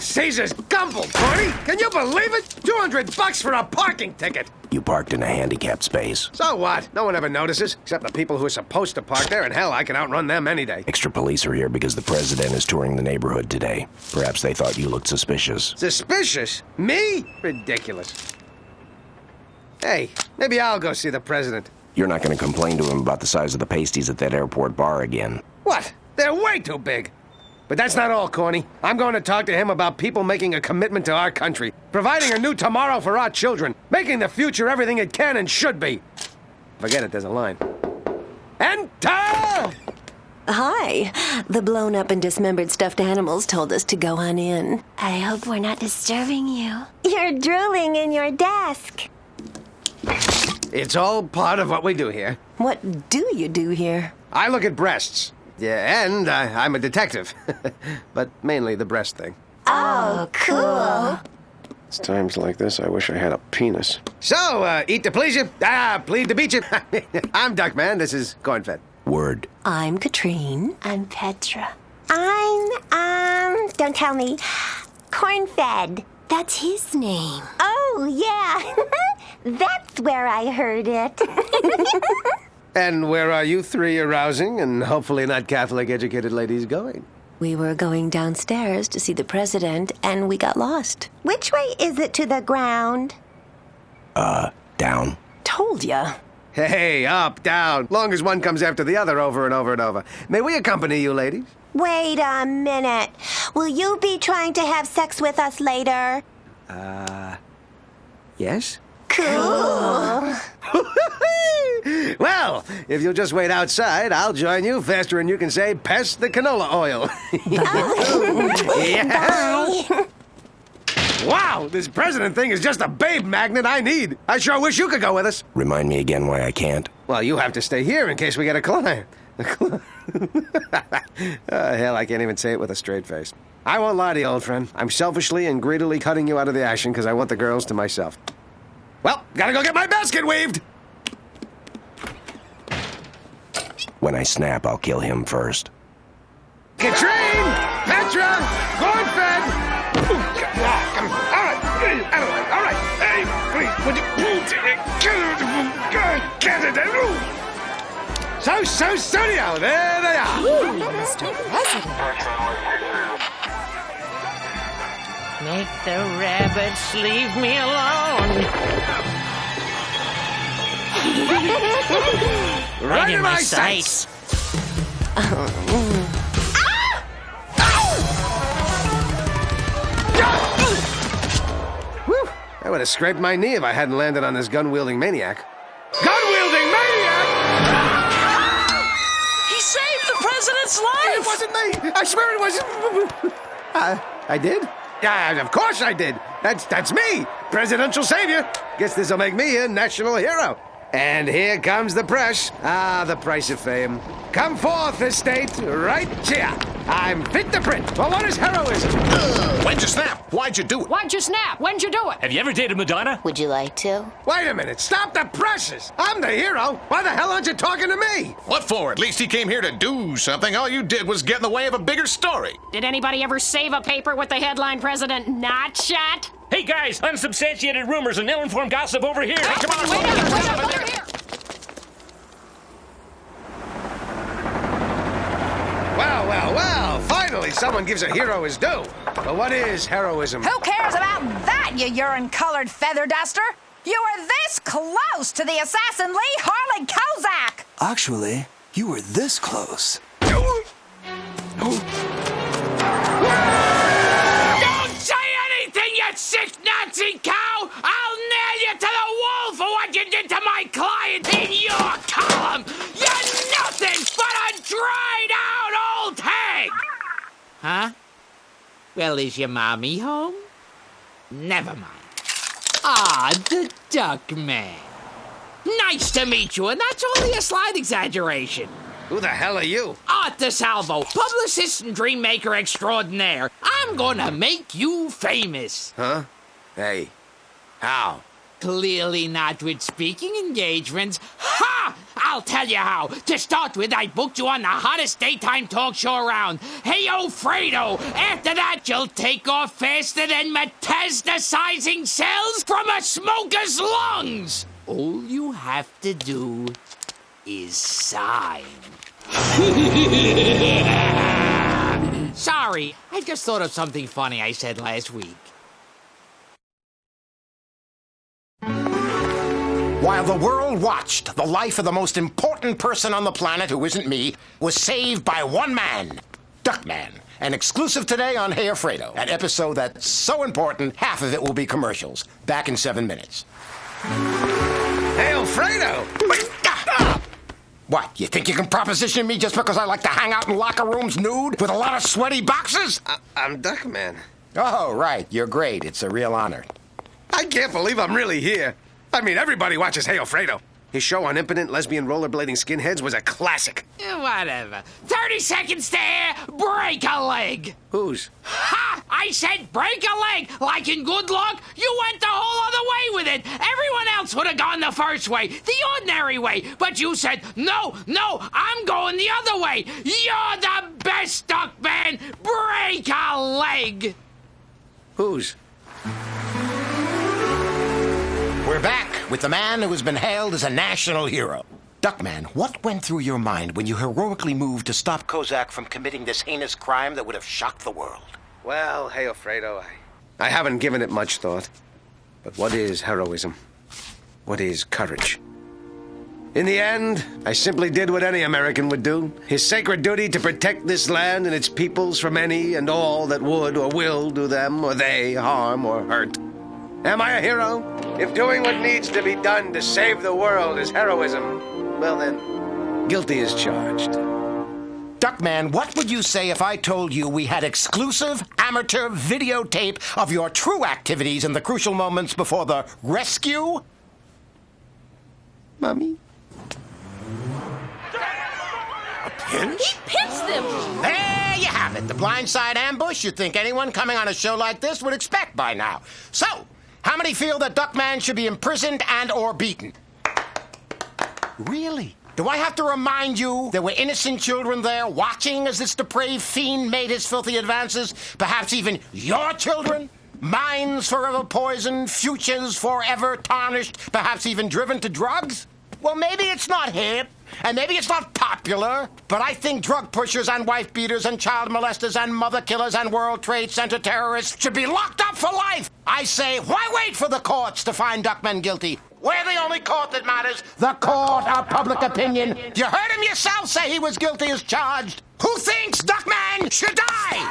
Caesar's gumble, Corny! Can you believe it? $200 for a parking ticket! You parked in a handicapped space. So what? No one ever notices, except the people who are supposed to park there, and hell, I can outrun them any day. Extra police are here because the president is touring the neighborhood today. Perhaps they thought you looked suspicious. Suspicious? Me? Ridiculous. Hey, maybe I'll go see the president. You're not going to complain to him about the size of the pasties at that airport bar again. What? They're way too big. But that's not all, Corny. I'm going to talk to him about people making a commitment to our country, providing a new tomorrow for our children, making the future everything it can and should be. Forget it, there's a line. Enter! Hi. The blown-up and dismembered stuffed animals told us to go on in. I hope we're not disturbing you. You're drooling in your desk. It's all part of what we do here. What do you do here? I look at breasts. Yeah, and I'm a detective. But mainly the breast thing. Oh, cool. It's times like this I wish I had a penis. So, eat to please you, plead to beat you. I'm Duckman, this is Cornfed. Word. I'm Katrine. I'm Petra. I'm, don't tell me, Cornfed. That's his name. Oh, yeah. That's where I heard it. And where are you three arousing and hopefully not Catholic-educated ladies going? We were going downstairs to see the president, and we got lost. Which way is it to the ground? Down. Told ya. Hey, up, down. Long as one comes after the other over and over and over. May we accompany you, ladies? Wait a minute. Will you be trying to have sex with us later? Yes? Cool. Well, if you'll just wait outside, I'll join you faster than you can say, pass the canola oil. Yeah. Bye. Wow, this president thing is just a babe magnet I need. I sure wish you could go with us. Remind me again why I can't. Well, you have to stay here in case we get a client. Hell, I can't even say it with a straight face. I won't lie to you, old friend. I'm selfishly and greedily cutting you out of the action because I want the girls to myself. Well, gotta go get my basket weaved. When I snap, I'll kill him first. Katrine! Petra! Cornfed! All right. Hey, please, would you... So, studio, there they are. Mr. President. Make the rabbits leave me alone. Right in my sights. Whew, I would have scraped my knee if I hadn't landed on this gun-wielding maniac. Gun-wielding maniac! He saved the president's life! It wasn't me! I swear it wasn't... I did? Yeah, of course I did. That's me, presidential savior. Guess this'll make me a national hero. And here comes the press. The price of fame. Come forth, estate, right here. I'm fit to print. Well, what is heroism? When'd you snap? Why'd you do it? Why'd you snap? When'd you do it? Have you ever dated Madonna? Would you like to? Wait a minute. Stop the presses. I'm the hero. Why the hell aren't you talking to me? What for? At least he came here to do something. All you did was get in the way of a bigger story. Did anybody ever save a paper with the headline President Not Shot? Hey guys, unsubstantiated rumors and ill-informed gossip over here. Come on, Wait over here. Well. Finally, someone gives a hero his due. But what is heroism? Who cares about that, you urine-colored feather duster? You were this close to the assassin Lee Harley Kozak! Actually, you were this close. Don't say anything, you sick Nazi cow! I'll nail you to the wall for what you did to my client in your column! You're nothing but a dried-out old hag! Huh? Well, is your mommy home? Never mind. The Duckman. Nice to meet you, and that's only a slight exaggeration. Who the hell are you? Art DeSalvo, publicist and dream maker extraordinaire. I'm gonna make you famous. Huh? Hey, how? Clearly not with speaking engagements. Ha! I'll tell you how. To start with, I booked you on the hottest daytime talk show around. Hey, Fredo. After that, you'll take off faster than metastasizing cells from a smoker's lungs. All you have to do is sign. Sorry, I just thought of something funny I said last week. While the world watched, the life of the most important person on the planet who isn't me was saved by one man, Duckman. An exclusive today on Hey Fredo, an episode that's so important, half of it will be commercials. Back in 7 minutes. Hey, Fredo! What, you think you can proposition me just because I like to hang out in locker rooms nude with a lot of sweaty boxers? I'm Duckman. Oh, right, you're great. It's a real honor. I can't believe I'm really here. I mean, everybody watches Hey Fredo. His show on impotent lesbian rollerblading skinheads was a classic. Whatever. 30 seconds to air, break a leg. Whose? Ha! I said break a leg. Like in Good Luck, you went the whole other way with it. Everyone else would have gone the first way, the ordinary way. But you said, no, I'm going the other way. You're the best, Duckman. Break a leg. Whose? We're back with the man who has been hailed as a national hero. Duckman, what went through your mind when you heroically moved to stop Kozak from committing this heinous crime that would have shocked the world? Well, Hey Fredo, I haven't given it much thought. But what is heroism? What is courage? In the end, I simply did what any American would do. His sacred duty to protect this land and its peoples from any and all that would or will do them or they harm or hurt. Am I a hero? If doing what needs to be done to save the world is heroism, well then, guilty as charged. Duckman, what would you say if I told you we had exclusive amateur videotape of your true activities in the crucial moments before the rescue? Mommy? A pinch? He pinched them! There you have it, the blindside ambush you'd think anyone coming on a show like this would expect by now. So, how many feel that Duckman should be imprisoned and or beaten? Really? Do I have to remind you there were innocent children there watching as this depraved fiend made his filthy advances? Perhaps even your children? Minds forever poisoned, futures forever tarnished, perhaps even driven to drugs? Well, maybe it's not hip, and maybe it's not popular, but I think drug pushers and wife beaters and child molesters and mother killers and World Trade Center terrorists should be locked up for life. I say, why wait for the courts to find Duckman guilty? We're the only court that matters, the court of public opinion. You heard him yourself say he was guilty as charged. Who thinks Duckman should die?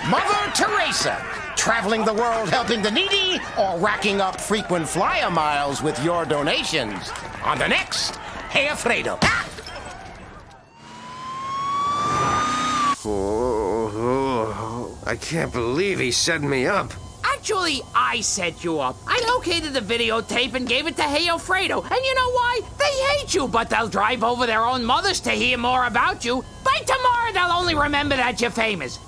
Mother Teresa, traveling the world helping the needy, or racking up frequent flyer miles with your donations. On the next, Hey Fredo. Oh, I can't believe he set me up. Actually, I set you up. I located the videotape and gave it to Hey Fredo. And you know why? They hate you, but they'll drive over their own mothers to hear more about you. By tomorrow, they'll only remember that you're famous.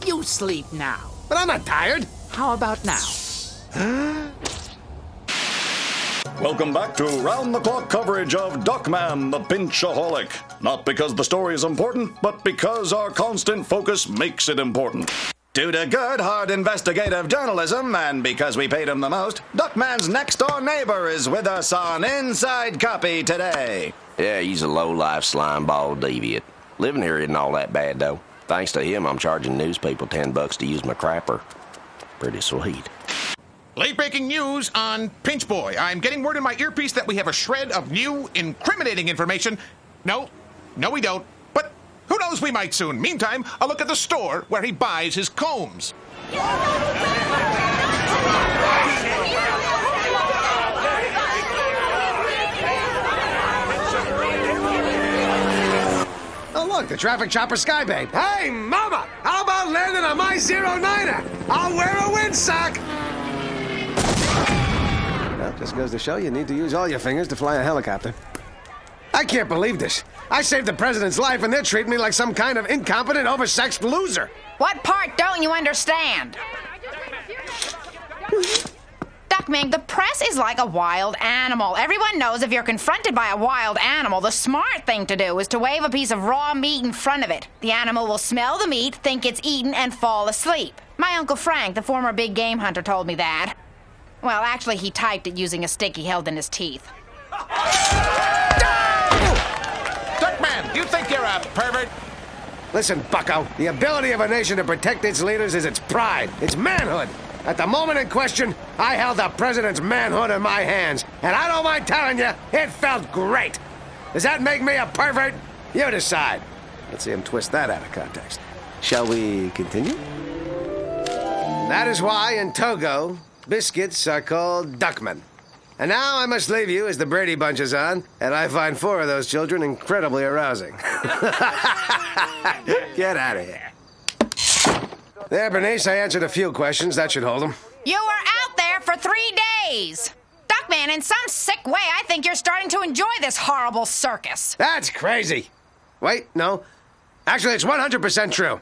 You sleep now. But I'm not tired. How about now? Welcome back to round-the-clock coverage of Duckman the Pinchaholic. Not because the story is important, but because our constant focus makes it important. Due to good, hard investigative journalism, and because we paid him the most, Duckman's next-door neighbor is with us on Inside Copy today. Yeah, he's a low-life slimeball deviant. Living here isn't all that bad, though. Thanks to him, I'm charging news people $10 to use my crapper. Pretty sweet. Late-breaking news on Pinch Boy. I'm getting word in my earpiece that we have a shred of new, incriminating information. No, we don't. But who knows, we might soon. Meantime, a look at the store where he buys his combs. Oh, look, the traffic chopper Skybabe. Hey, mama, how about landing on my 09er? I'll wear a windsock. Well, just goes to show you need to use all your fingers to fly a helicopter. I can't believe this. I saved the president's life and they're treating me like some kind of incompetent, oversexed loser. What part don't you understand? Duckman, the press is like a wild animal. Everyone knows if you're confronted by a wild animal, the smart thing to do is to wave a piece of raw meat in front of it. The animal will smell the meat, think it's eaten, and fall asleep. My Uncle Frank, the former big game hunter, told me that. Well, actually, he typed it using a stick he held in his teeth. Duckman, you think you're a pervert? Listen, bucko, the ability of a nation to protect its leaders is its pride, its manhood. At the moment in question, I held the president's manhood in my hands, and I don't mind telling you, it felt great. Does that make me a pervert? You decide. Let's see him twist that out of context. Shall we continue? That is why in Togo, biscuits are called Duckman. And now I must leave you as the Brady Bunch is on, and I find 4 of those children incredibly arousing. Get out of here. There, Bernice, I answered a few questions. That should hold them. You were out there for 3 days. Duckman, in some sick way, I think you're starting to enjoy this horrible circus. That's crazy. Wait, no. Actually, it's 100% true.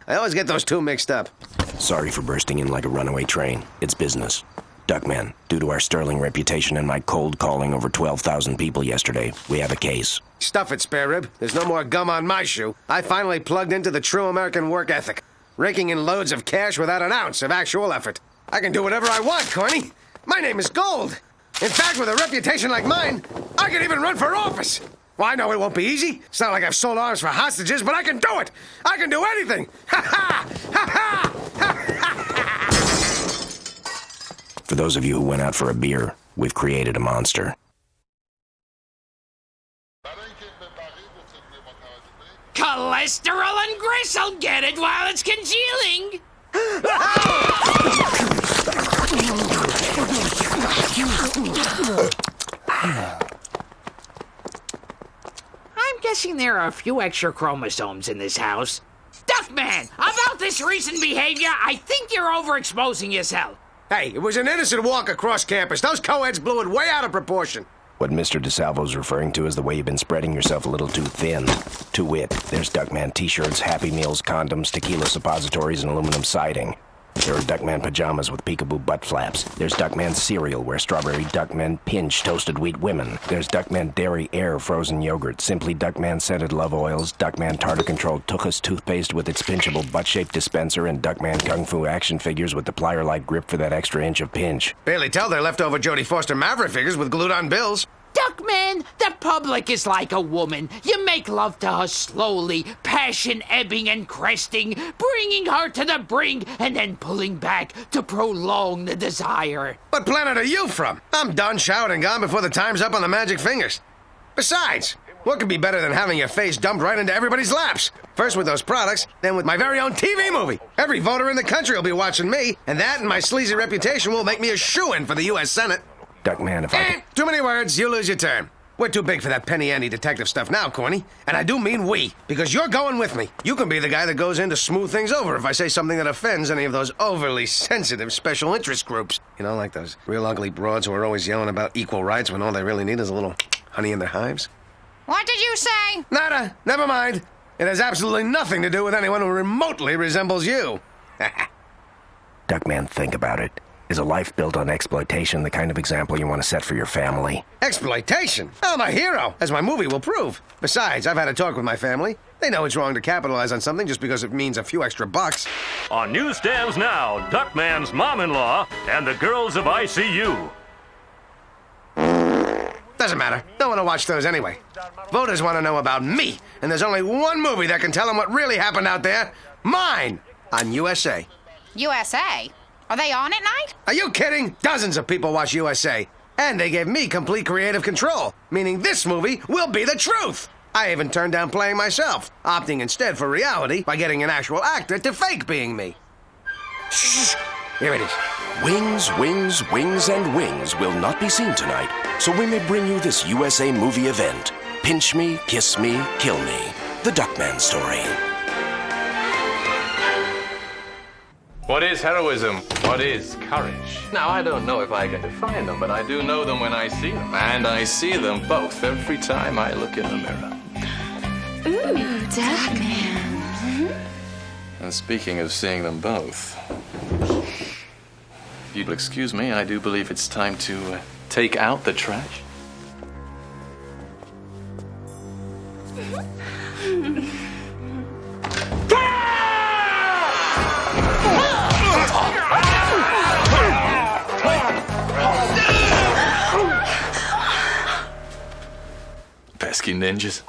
I always get those two mixed up. Sorry for bursting in like a runaway train. It's business. Duckman, due to our sterling reputation and my cold calling over 12,000 people yesterday, we have a case. Stuff it, spare rib. There's no more gum on my shoe. I finally plugged into the true American work ethic, raking in loads of cash without an ounce of actual effort. I can do whatever I want, Corny. My name is Gold. In fact, with a reputation like mine, I can even run for office. Well, I know it won't be easy. It's not like I've sold arms for hostages, but I can do it. I can do anything. Ha ha! Ha ha! Ha ha! For those of you who went out for a beer, we've created a monster. Cholesterol and gristle, get it while it's congealing. I'm guessing there are a few extra chromosomes in this house. Duckman, about this recent behavior, I think you're overexposing yourself. Hey, it was an innocent walk across campus. Those co-eds blew it way out of proportion. What Mr. DeSalvo's referring to is the way you've been spreading yourself a little too thin. To wit, there's Duckman t-shirts, Happy Meals, condoms, tequila suppositories, and aluminum siding. There are Duckman pajamas with peekaboo butt flaps. There's Duckman cereal where strawberry Duckman pinch toasted wheat women. There's Duckman dairy air frozen yogurt, Simply Duckman scented love oils, Duckman tartar controlled Tuchus toothpaste with its pinchable butt-shaped dispenser, and Duckman kung fu action figures with the plier-like grip for that extra inch of pinch. Barely tell they're leftover Jodie Foster Maverick figures with glued-on bills. Duckman, the public is like a woman. You make love to her slowly, passion ebbing and cresting, bringing her to the brink, and then pulling back to prolong the desire. What planet are you from? I'm done, showered, and gone before the time's up on the magic fingers. Besides, what could be better than having your face dumped right into everybody's laps? First with those products, then with my very own TV movie. Every voter in the country will be watching me, and that and my sleazy reputation will make me a shoo-in for the U.S. Senate. Duckman, if I could... Too many words, you lose your turn. We're too big for that penny-ante detective stuff now, Corny. And I do mean we, because you're going with me. You can be the guy that goes in to smooth things over if I say something that offends any of those overly sensitive special interest groups. You know, like those real ugly broads who are always yelling about equal rights when all they really need is a little honey in their hives. What did you say? Nada. Never mind. It has absolutely nothing to do with anyone who remotely resembles you. Duckman, think about it. Is a life built on exploitation the kind of example you want to set for your family? Exploitation? I'm a hero, as my movie will prove. Besides, I've had a talk with my family. They know it's wrong to capitalize on something just because it means a few extra bucks. On newsstands now, Duckman's mom-in-law and the girls of ICU. Doesn't matter. No one will watch those anyway. Voters want to know about me, and there's only one movie that can tell them what really happened out there. Mine! On USA. USA? Are they on at night? Are you kidding? Dozens of people watch USA. And they gave me complete creative control, meaning this movie will be the truth. I even turned down playing myself, opting instead for reality by getting an actual actor to fake being me. Shh! Here it is. Wings, wings, wings, and wings will not be seen tonight, so we may bring you this USA movie event. Pinch me, kiss me, kill me. The Duckman story. What is heroism? What is courage? Now, I don't know if I can define them, but I do know them when I see them. And I see them both every time I look in the mirror. Ooh, Duckman. And speaking of seeing them both, if you'd excuse me, I do believe it's time to take out the trash. Pesky ninjas.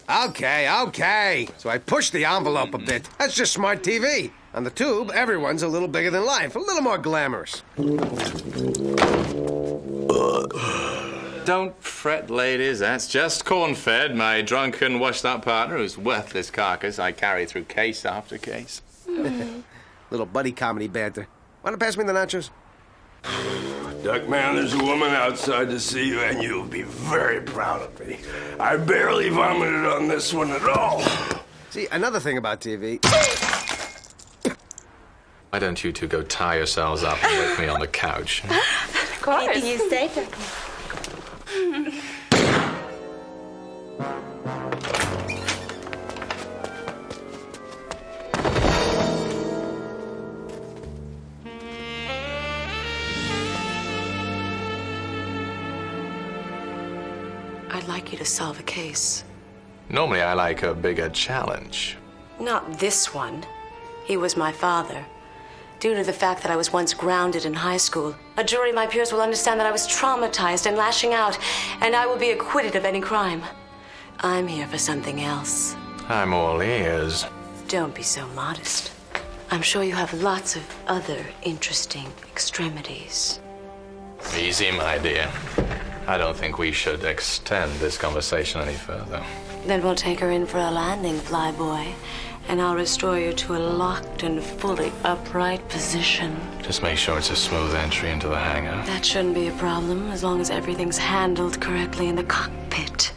Okay. So I pushed the envelope a bit. That's just smart TV. On the tube, everyone's a little bigger than life, a little more glamorous. Don't fret, ladies. That's just corn-fed, my drunken, washed-up partner whose worthless carcass I carry through case after case. Little buddy comedy banter. Want to pass me the nachos? Duckman, there's a woman outside to see you, and you'll be very proud of me. I barely vomited on this one at all. See, another thing about TV... Why don't you two go tie yourselves up and wake me on the couch? Of course. Anything you say, Duckman. I'd like you to solve a case. Normally, I like a bigger challenge. Not this one. He was my father. Due to the fact that I was once grounded in high school, a jury of my peers will understand that I was traumatized and lashing out, and I will be acquitted of any crime. I'm here for something else. I'm all ears. Don't be so modest. I'm sure you have lots of other interesting extremities. Easy, my dear. I don't think we should extend this conversation any further. Then we'll take her in for a landing, flyboy, and I'll restore you to a locked and fully upright position. Just make sure it's a smooth entry into the hangar. That shouldn't be a problem, as long as everything's handled correctly in the cockpit.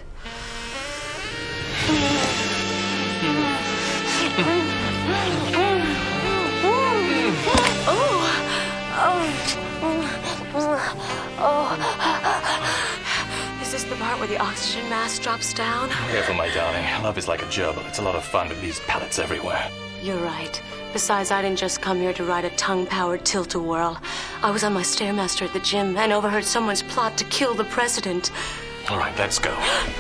Is this the part where the oxygen mask drops down? Careful, my darling. Love is like a gerbil. It's a lot of fun with these pellets everywhere. You're right. Besides, I didn't just come here to ride a tongue-powered tilt-a-whirl. I was on my Stairmaster at the gym and overheard someone's plot to kill the president. All right, let's go.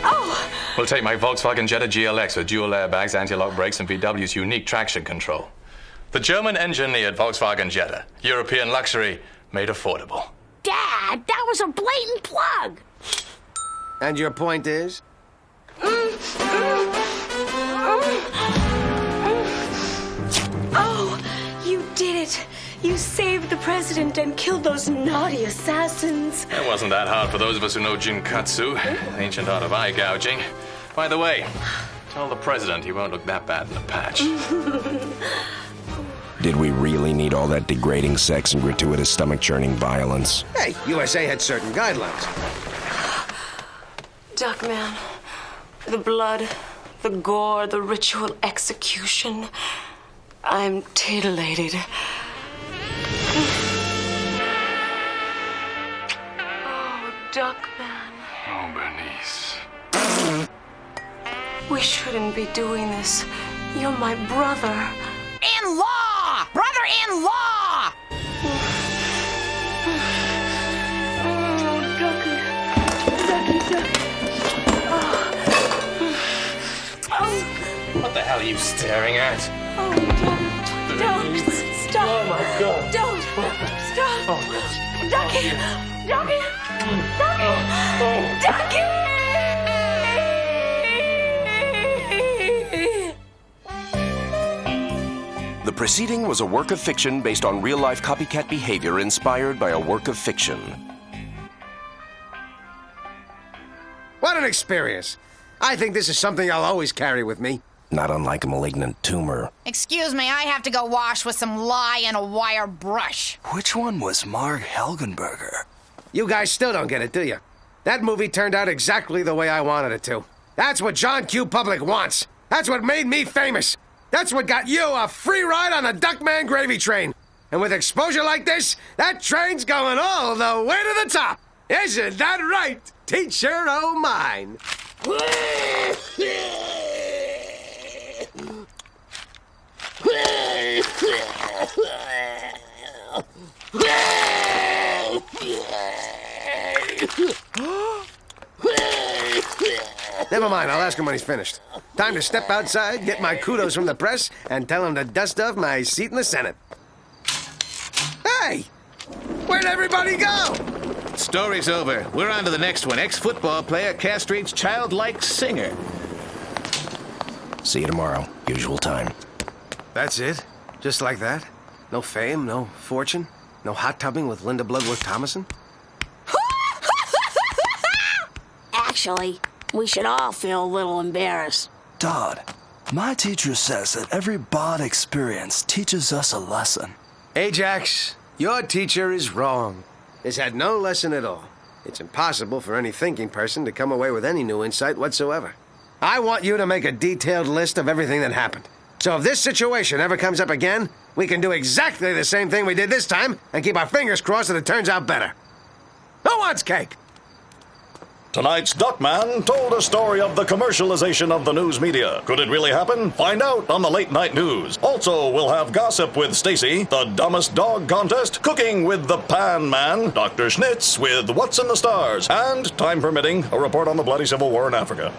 Oh! We'll take my Volkswagen Jetta GLX with dual airbags, anti-lock brakes, and VW's unique traction control. The German-engineered Volkswagen Jetta. European luxury made affordable. Dad, that was a blatant plug. And your point is? Oh, you did it. You saved the president and killed those naughty assassins. It wasn't that hard for those of us who know Jinkatsu, ancient art of eye gouging. By the way, tell the president he won't look that bad in a patch. Did we really need all that degrading sex and gratuitous stomach-churning violence? Hey, USA had certain guidelines. Duckman, the blood, the gore, the ritual execution. I'm titillated. Oh, Duckman. Oh, Bernice. We shouldn't be doing this. You're my brother. In-law! Brother-in-law! What the hell are you staring at? Oh, don't. Stop. Oh, my God. Don't. Stop. Oh, Ducky. Ducky. Ducky. Ducky. The proceeding was a work of fiction based on real-life copycat behavior inspired by a work of fiction. What an experience. I think this is something I'll always carry with me. Not unlike a malignant tumor. Excuse me, I have to go wash with some lye and a wire brush. Which one was Marg Helgenberger? You guys still don't get it, do you? That movie turned out exactly the way I wanted it to. That's what John Q. Public wants. That's what made me famous. That's what got you a free ride on the Duckman gravy train. And with exposure like this, that train's going all the way to the top. Isn't that right, teacher o' mine? Never mind, I'll ask him when he's finished. Time to step outside, get my kudos from the press, and tell him to dust off my seat in the Senate. Hey! Where'd everybody go? Story's over. We're on to the next one. Ex-football player castrates childlike singer. See you tomorrow. Usual time. That's it? Just like that? No fame, no fortune, no hot tubbing with Linda Bloodworth Thomason? Actually, we should all feel a little embarrassed. Todd, my teacher says that every bad experience teaches us a lesson. Ajax, your teacher is wrong. It's had no lesson at all. It's impossible for any thinking person to come away with any new insight whatsoever. I want you to make a detailed list of everything that happened. So if this situation ever comes up again, we can do exactly the same thing we did this time and keep our fingers crossed that it turns out better. Who wants cake? Tonight's Duckman told a story of the commercialization of the news media. Could it really happen? Find out on the Late Night News. Also, we'll have gossip with Stacy, the dumbest dog contest, cooking with the Pan Man, Dr. Schnitz with What's in the Stars, and, time permitting, a report on the bloody civil war in Africa.